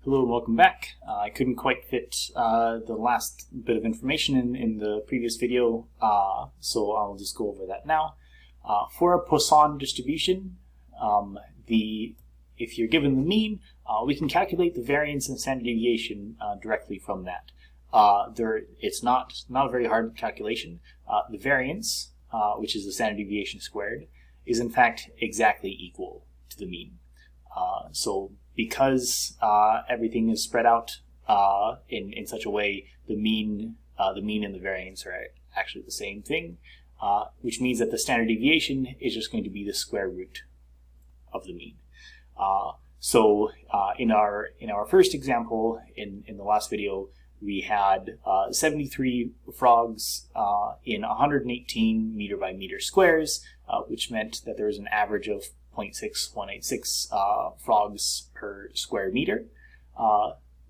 Hello and welcome back. I couldn't quite fit the last bit of information in the previous video, so I'll just go over that now. For a Poisson distribution, if you're given the mean, we can calculate the variance and standard deviation directly from that. It's not a very hard calculation. The variance, which is the standard deviation squared, is in fact exactly equal to the mean. So because everything is spread out in such a way, the mean and the variance are actually the same thing, which means that the standard deviation is just going to be the square root of the mean. So in our first example in the last video, we had 73 frogs in 118 meter by meter squares, which meant that there was an average of 0.6186 frogs per square meter,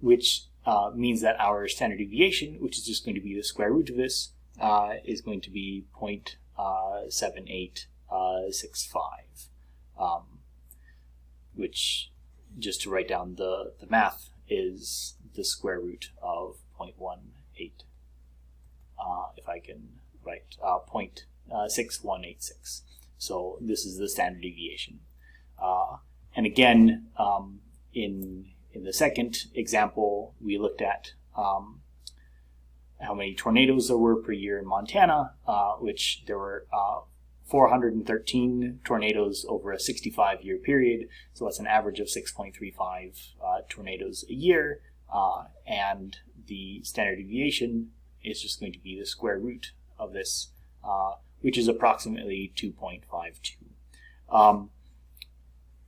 which means that our standard deviation, which is just going to be the square root of this, is going to be 0.7865, which, just to write down the math, is the square root of 0.18. If I can write 0.6186. So this is the standard deviation. And again, in the second example, we looked at how many tornadoes there were per year in Montana, which there were 413 tornadoes over a 65-year period. So that's an average of 6.35 tornadoes a year. And the standard deviation is just going to be the square root of this, which is approximately 2.52.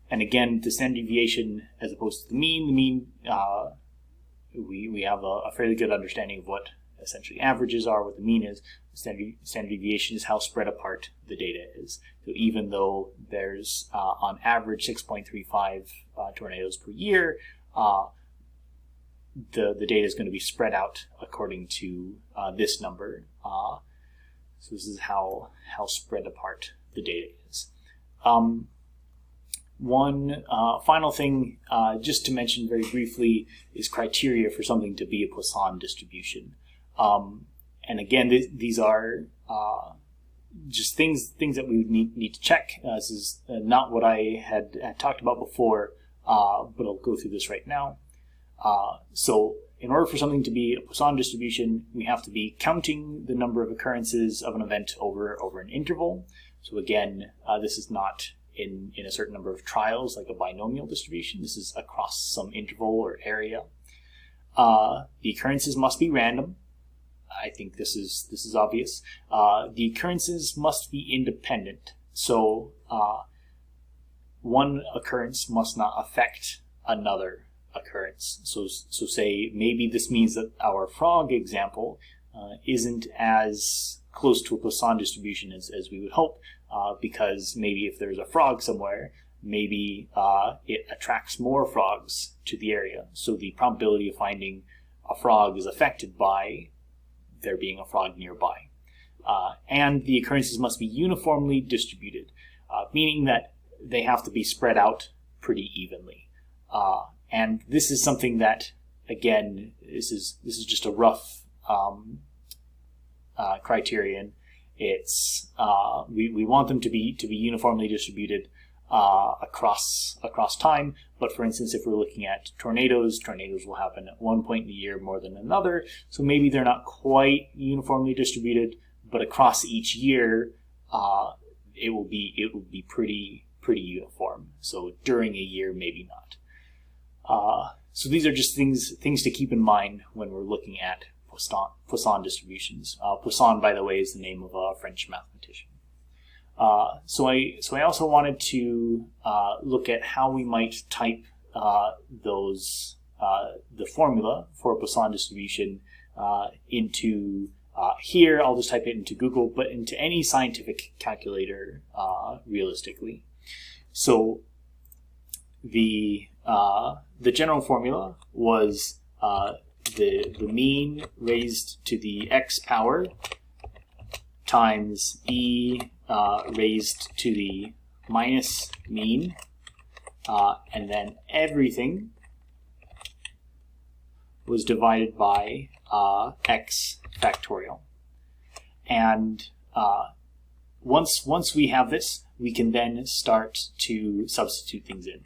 And again, the standard deviation as opposed to the mean, we have a fairly good understanding of what essentially averages are, what the mean is. The standard deviation is how spread apart the data is. So even though there's on average 6.35 tornadoes per year, the data is going to be spread out according to this number. So this is how spread apart the data is. One final thing, just to mention very briefly, is criteria for something to be a Poisson distribution. And again, these are just things that we would need to check. This is not what I had talked about before, but I'll go through this right now. So in order for something to be a Poisson distribution, we have to be counting the number of occurrences of an event over an interval. So again, this is not in a certain number of trials like a binomial distribution. This is across some interval or area. The occurrences must be random. I think this is obvious. The occurrences must be independent. So one occurrence must not affect another occurrence. So say maybe this means that our frog example isn't as close to a Poisson distribution as we would hope, because maybe if there's a frog somewhere, maybe it attracts more frogs to the area. So the probability of finding a frog is affected by there being a frog nearby. And the occurrences must be uniformly distributed, meaning that they have to be spread out pretty evenly. And this is something that, again, this is just a rough criterion. It's we want them to be uniformly distributed across time. But for instance, if we're looking at tornadoes will happen at one point in the year more than another. So maybe they're not quite uniformly distributed, but across each year, it will be pretty uniform. So during a year, maybe not. So these are just things to keep in mind when we're looking at Poisson distributions. Poisson, by the way, is the name of a French mathematician. So I also wanted to look at how we might type the formula for a Poisson distribution into here. I'll just type it into Google, but into any scientific calculator realistically. So the general formula was the mean raised to the x power times e raised to the minus mean, and then everything was divided by x factorial. And once we have this, we can then start to substitute things in.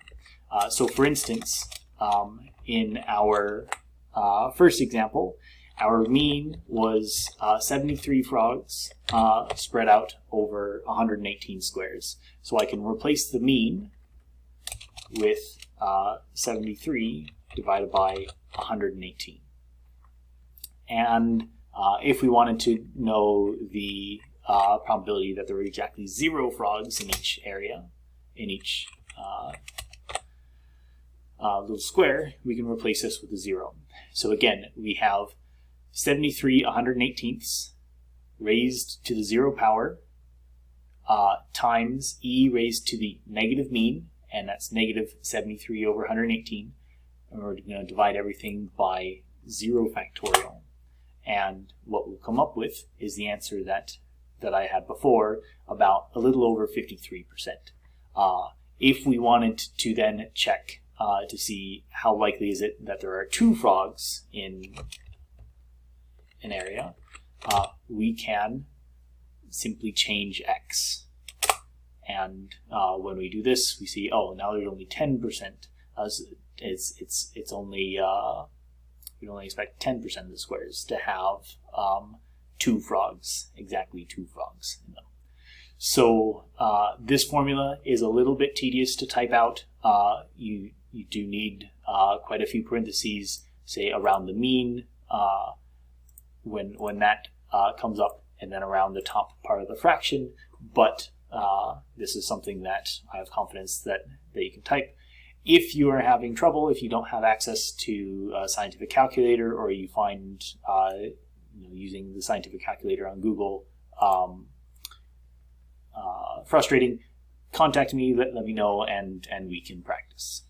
So for instance, in our first example, our mean was 73 frogs spread out over 118 squares. So I can replace the mean with 73 divided by 118. And if we wanted to know the probability that there were exactly 0 frogs in each area, in each little square, we can replace this with a 0. So again, we have 73 118ths raised to the 0 power times e raised to the negative mean, and that's negative 73 over 118. And we're going to divide everything by 0 factorial. And what we'll come up with is the answer that I had before, about a little over 53%. If we wanted to then check to see how likely is it that there are 2 frogs in an area, we can simply change x. And when we do this, we see, oh, now there's only 10%. It's only we only expect 10% of the squares to have 2 frogs, exactly 2 frogs in them. So this formula is a little bit tedious to type out. You do need quite a few parentheses, say around the mean, when that comes up, and then around the top part of the fraction. But this is something that I have confidence that you can type. If you are having trouble, if you don't have access to a scientific calculator, or you find using the scientific calculator on Google frustrating, contact me, let me know, and we can practice.